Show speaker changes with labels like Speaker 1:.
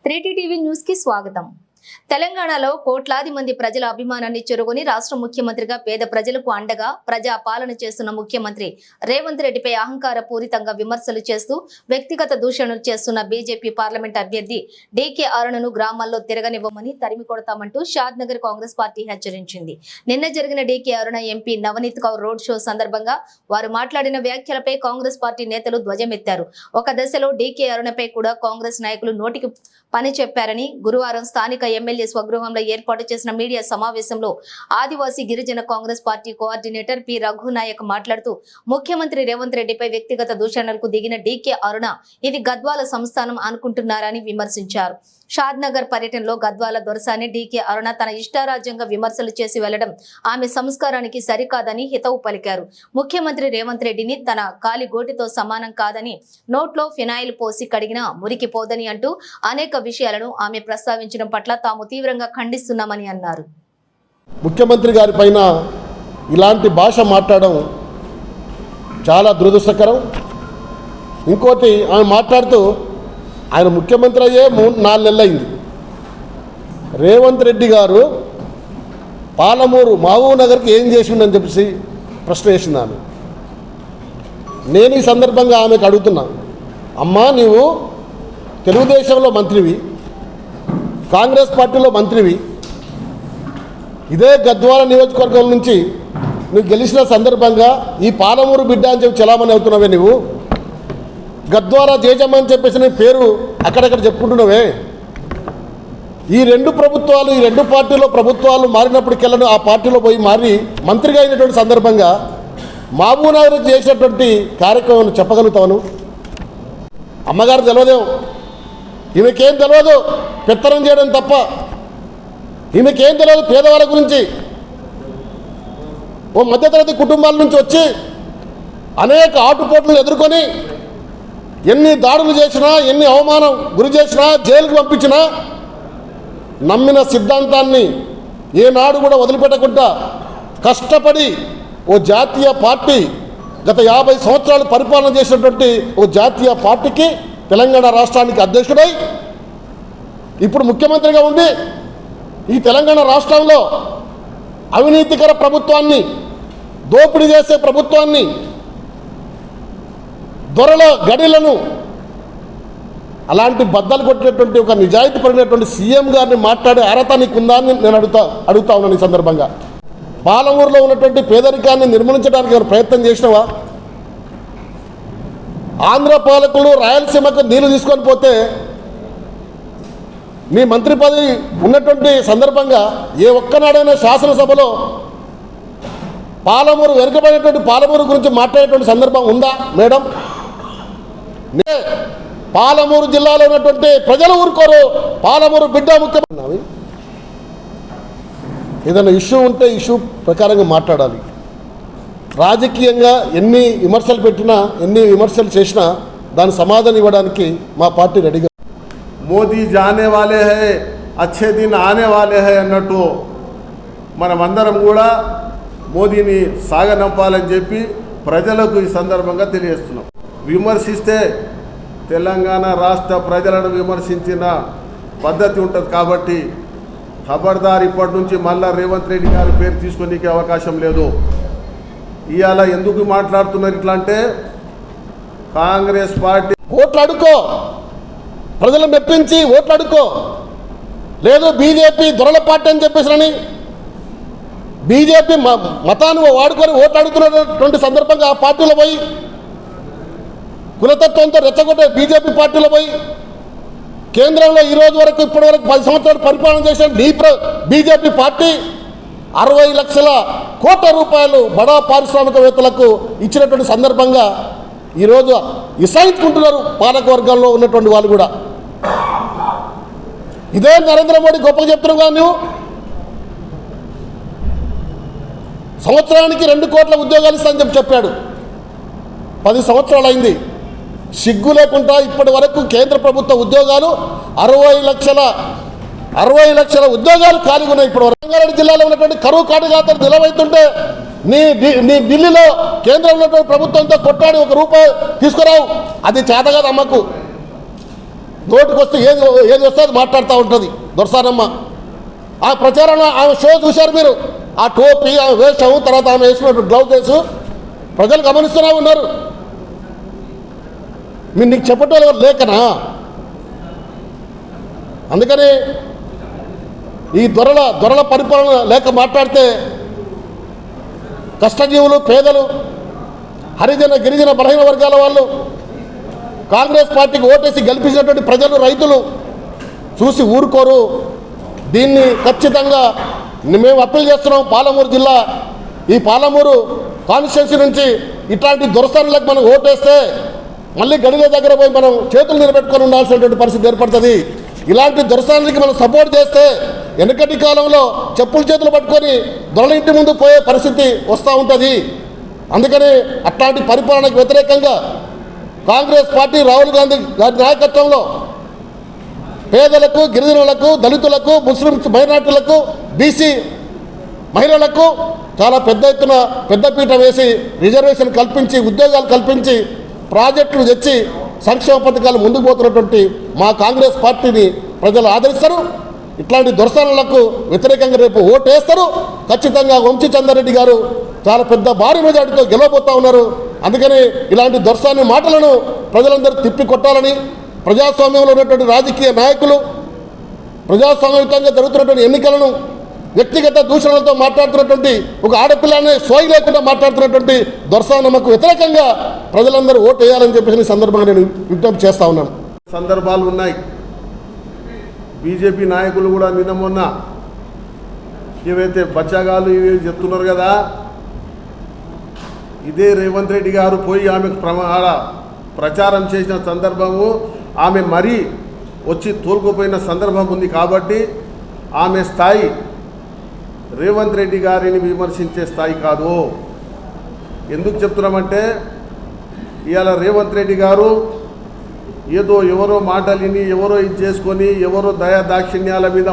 Speaker 1: 3T TV news కి స్వాగతం. తెలంగాణలో కోట్లాది మంది ప్రజల అభిమానాన్ని చెరుకొని రాష్ట్ర ముఖ్యమంత్రిగా పేద ప్రజలకు అండగా ప్రజా పాలన చేస్తున్న ముఖ్యమంత్రి రేవంత్ రెడ్డిపై అహంకార పూరితంగా విమర్శలు చేస్తూ వ్యక్తిగత దూషణలు చేస్తున్న బీజేపీ పార్లమెంట్ అభ్యర్థి డీకే అరుణను గ్రామాల్లో తిరగనివ్వమని తరిమి కొడతామంటూ షాద్ నగర్ కాంగ్రెస్ పార్టీ హెచ్చరించింది. నిన్న జరిగిన DK Aruna MP Navneet Kaur road show సందర్భంగా వారు మాట్లాడిన వ్యాఖ్యలపై కాంగ్రెస్ పార్టీ నేతలు ధ్వజమెత్తారు. ఒక దశలో డీకే అరుణపై కూడా కాంగ్రెస్ నాయకులు నోటికి పని చెప్పారని గురువారం స్థానిక ఎమ్మెల్యే స్వగృహంలో ఏర్పాటు చేసిన మీడియా సమావేశంలో ఆదివాసీ గిరిజన Congress party coordinator P Raghu Nayak మాట్లాడుతూ ముఖ్యమంత్రి రేవంత్ రెడ్డిపై వ్యక్తిగత దూషణలకు దిగిన డీకే అరుణ ఇది గద్వాల సంస్థానం అనుకుంటున్నారని విమర్శించారు. షాద్ నగర్ పర్యటనలో గద్వాల దొరసాని డీకే అరుణ తన ఇష్టారాజ్యంగా విమర్శలు చేసి వెళ్లడం ఆమె సంస్కారానికి సరికాదని హితవు పలికారు. ముఖ్యమంత్రి రేవంత్ రెడ్డిని తన కాలి గోటితో సమానం కాదని, నోట్లో ఫినాయిల్ పోసి కడిగినా మురికి పోదని అంటూ అనేక విషయాలను ఆమె ప్రస్తావించడం పట్ల తాము తీవ్రంగా ఖండిస్తున్నామని అన్నారు.
Speaker 2: ముఖ్యమంత్రి గారి పైన ఇలాంటి భాష మాట్లాడడం చాలా దురదృష్టకరం. ఇంకోటి ఆమె మాట్లాడుతూ ఆయన ముఖ్యమంత్రి అయ్యే 4 నెలలైంది. రేవంత్ రెడ్డి గారు పాలమూరు మహబూబ్ నగర్కి ఏం చేసిండని చెప్పేసి ప్రశ్న వేసింది ఆమె. నేను ఈ సందర్భంగా ఆమెకు అడుగుతున్నా, అమ్మా నీవు తెలుగుదేశంలో మంత్రివి, కాంగ్రెస్ పార్టీలో మంత్రివి, ఇదే గద్వాల నియోజకవర్గం నుంచి నువ్వు గెలిచిన సందర్భంగా ఈ పాలమూరు బిడ్డ అని చెప్పి చలామణి అవుతున్నావే, నువ్వు గద్వాల జేజమ్మ అని చెప్పేసి నీ పేరు అక్కడక్కడ చెప్పుకుంటున్నావే. ఈ 2 ప్రభుత్వాలు, ఈ 2 పార్టీలో ప్రభుత్వాలు మారినప్పటికెళ్ళను ఆ పార్టీలో పోయి మారి మంత్రిగా అయినటువంటి సందర్భంగా మహబూబ్నగర్ చేసినటువంటి కార్యక్రమం చెప్పగలుగుతాను? అమ్మగారు తెలియదేమో, ఈమెకేం తెలియదు పెత్తనం చేయడం తప్ప, ఈమెకేం తెలియదు పేదవాళ్ళ గురించి. ఓ మధ్యతరగతి కుటుంబాల నుంచి వచ్చి అనేక ఆటుపోట్లు ఎదుర్కొని ఎన్ని దాడులు చేసినా, ఎన్ని అవమానం గురి చేసినా, జైలుకు పంపించినా నమ్మిన సిద్ధాంతాన్ని ఏనాడు కూడా వదిలిపెట్టకుండా కష్టపడి ఓ జాతీయ పార్టీ గత 50 సంవత్సరాలు పరిపాలన చేసినటువంటి ఓ జాతీయ పార్టీకి తెలంగాణ రాష్ట్రానికి అధ్యక్షుడై ఇప్పుడు ముఖ్యమంత్రిగా ఉండి ఈ తెలంగాణ రాష్ట్రంలో అవినీతికర ప్రభుత్వాన్ని, దోపిడీ చేసే ప్రభుత్వాన్ని, దొరల గడిలను అలాంటి బద్దలు కొట్టినటువంటి ఒక నిజాయితీ పడినటువంటి సీఎం గారిని మాట్లాడే అర్హత నీకుందా అని నేను అడుగుతా ఉన్నాను. ఈ సందర్భంగా పాలమూరులో ఉన్నటువంటి పేదరికాన్ని నిర్మూలించడానికి ఎవరు ప్రయత్నం చేసినవా? ఆంధ్ర పాలకులు రాయలసీమకు నీళ్లు తీసుకొని పోతే మీ మంత్రి పదవి ఉన్నటువంటి సందర్భంగా ఏ ఒక్కనాడైనా శాసనసభలో పాలమూరు వెనుకబడినటువంటి పాలమూరు గురించి మాట్లాడేటువంటి సందర్భం ఉందా మేడం? పాలమూరు జిల్లాలో ఉన్నటువంటి ప్రజలు ఊరుకోరు, పాలమూరు బిడ్డ ముఖ్యమంత్రి. ఏదైనా ఇష్యూ ఉంటే ఇష్యూ ప్రకారంగా మాట్లాడాలి. రాజకీయంగా ఎన్ని విమర్శలు పెట్టినా, ఎన్ని విమర్శలు చేసినా దాని సమాధానం ఇవ్వడానికి మా పార్టీ రెడీగా.
Speaker 3: మోదీ జానే వాలే హై, అచ్చే దిన్ ఆనే వాలే హై అన్నట్టు మనమందరం కూడా మోదీని సాగనంపాలని చెప్పి ప్రజలకు ఈ సందర్భంగా తెలియజేస్తున్నాం. విమర్శిస్తే తెలంగాణ రాష్ట్ర ప్రజలను విమర్శించిన పద్ధతి ఉంటుంది కాబట్టి ఖబర్దార్, ఇప్పటి నుంచి మళ్ళా రేవంత్ రెడ్డి గారి పేరు తీసుకునేకే అవకాశం లేదు. ఇవాళ ఎందుకు మాట్లాడుతున్నారు ఇట్లా అంటే, కాంగ్రెస్ పార్టీ
Speaker 2: ఓట్లు అడుక్కో, ప్రజలను మెప్పించి ఓట్లు అడుక్కో, లేదు బీజేపీ దొరల పార్టీ అని చెప్పేసి బీజేపీ మతాన్ని వాడుకొని ఓట్లు అడుగుతున్నటువంటి సందర్భంగా ఆ పార్టీలో పోయి కులతత్వంతో రెచ్చగొట్టే బీజేపీ పార్టీలో పోయి కేంద్రంలో ఈ రోజు వరకు ఇప్పటి వరకు 10 సంవత్సరాలు పరిపాలన చేసిన బీజేపీ పార్టీ 60 లక్షల కోట్ల రూపాయలు బడా పారిశ్రామికవేత్తలకు ఇచ్చినటువంటి సందర్భంగా ఈరోజు ఇసాయించుకుంటున్నారు పాలక వర్గాల్లో ఉన్నటువంటి వాళ్ళు కూడా. ఇదే నరేంద్ర మోడీ గొప్పగా చెప్తున్నావు కానీ నువ్వు సంవత్సరానికి 2 కోట్ల ఉద్యోగాలు ఇస్తానని చెప్పాడు. 10 సంవత్సరాలు అయింది. సిగ్గు లేకుండా ఇప్పటి వరకు కేంద్ర ప్రభుత్వ ఉద్యోగాలు 60 లక్షల ఉద్యోగాలు ఖాళీగా ఉన్నాయి. ఇప్పుడు రంగారెడ్డి జిల్లాలో ఉన్నటువంటి కరువు కాటు జాతర నిలవైతుంటే నీ ఢిల్లీలో కేంద్రంలో ప్రభుత్వంతో కొట్టాడి 1 రూపాయి తీసుకురావు, అది చేతగాదు అమ్మకు. నోటికి వస్తే ఏది వస్తే అది మాట్లాడుతూ ఉంటుంది దొరసానమ్మ. ఆ ప్రచారంలో ఆమె షో చూశారు మీరు, ఆ టోపీ ఆమె వేషం, తర్వాత ఆమె వేసినటువంటి గ్లౌజెస్ ప్రజలు గమనిస్తూనే ఉన్నారు. మీరు నీకు చెప్పటం లేకనా? అందుకని ఈ దొరల పరిపాలన లేక మాట్లాడితే కష్టజీవులు, పేదలు, హరిజన గిరిజన బలహీన వర్గాల వాళ్ళు, కాంగ్రెస్ పార్టీకి ఓటేసి గెలిపించినటువంటి ప్రజలు, రైతులు చూసి ఊరుకోరు. దీన్ని ఖచ్చితంగా మేము అప్పీల్ చేస్తున్నాం. పాలమూరు జిల్లా, ఈ పాలమూరు కాన్స్టిట్యున్సీ నుంచి ఇట్లాంటి దురస్థానాలకు మనం ఓటేస్తే మళ్ళీ గడిల దగ్గర పోయి మనం చేతులు నిలబెట్టుకొని ఉండాల్సినటువంటి పరిస్థితి ఏర్పడుతుంది. ఇలాంటి దురస్థానాలకి మనం సపోర్ట్ చేస్తే వెనకటి కాలంలో చెప్పుల చేతులు పట్టుకొని దొరల ఇంటి ముందు పోయే పరిస్థితి వస్తూ ఉంటుంది. అందుకని అట్లాంటి పరిపాలనకు వ్యతిరేకంగా కాంగ్రెస్ పార్టీ రాహుల్ గాంధీ గారి నాయకత్వంలో పేదలకు, గిరిజనులకు, దళితులకు, ముస్లిం మైనార్టీలకు, బీసీ మహిళలకు చాలా పెద్ద ఎత్తున పెద్దపీట వేసి రిజర్వేషన్ కల్పించి, ఉద్యోగాలు కల్పించి, ప్రాజెక్టులు తెచ్చి సంక్షేమ పథకాలు ముందుకు పోతున్నటువంటి మా కాంగ్రెస్ పార్టీని ప్రజలు ఆదరిస్తారు. ఇట్లాంటి దొరసాలకు వ్యతిరేకంగా రేపు ఓటు వేస్తారు. ఖచ్చితంగా వంశీ చంద్రారెడ్డి గారు చాలా పెద్ద భారీ మెజార్టీతో గెలవబోతా ఉన్నారు. అందుకని ఇలాంటి దొరసాని మాటలను ప్రజలందరూ తిప్పి కొట్టాలని, ప్రజాస్వామ్యంలో ఉన్నటువంటి రాజకీయ నాయకులు ప్రజాస్వామ్యయుతంగా జరుగుతున్నటువంటి ఎన్నికలను వ్యక్తిగత దూషణలతో మాట్లాడుతున్నటువంటి, ఒక ఆడపిల్లని సోయి లేకుండా మాట్లాడుతున్నటువంటి దొరసానమ్మకు వ్యతిరేకంగా ప్రజలందరూ ఓటు వేయాలని చెప్పేసి సందర్భంగా నేను విజ్ఞప్తి చేస్తా ఉన్నాను.
Speaker 3: సందర్భాలు ఉన్నాయి. బీజేపీ నాయకులు కూడా నిన్న మొన్న ఏవైతే బచ్చాగాలు ఇవి చెప్తున్నారు కదా, ఇదే రేవంత్ రెడ్డి గారు పోయి ఆమెకు ప్రచారం చేసిన సందర్భము, ఆమె మరీ వచ్చి తోలుకుపోయిన సందర్భం ఉంది. కాబట్టి ఆమె స్థాయి రేవంత్ రెడ్డి గారిని విమర్శించే స్థాయి కాదు. ఎందుకు చెప్తున్నామంటే ఇవాళ రేవంత్ రెడ్డి గారు ఏదో ఎవరో మాటలిని, ఎవరో ఇది చేసుకొని, ఎవరో దయా దాక్షిణ్యాల మీద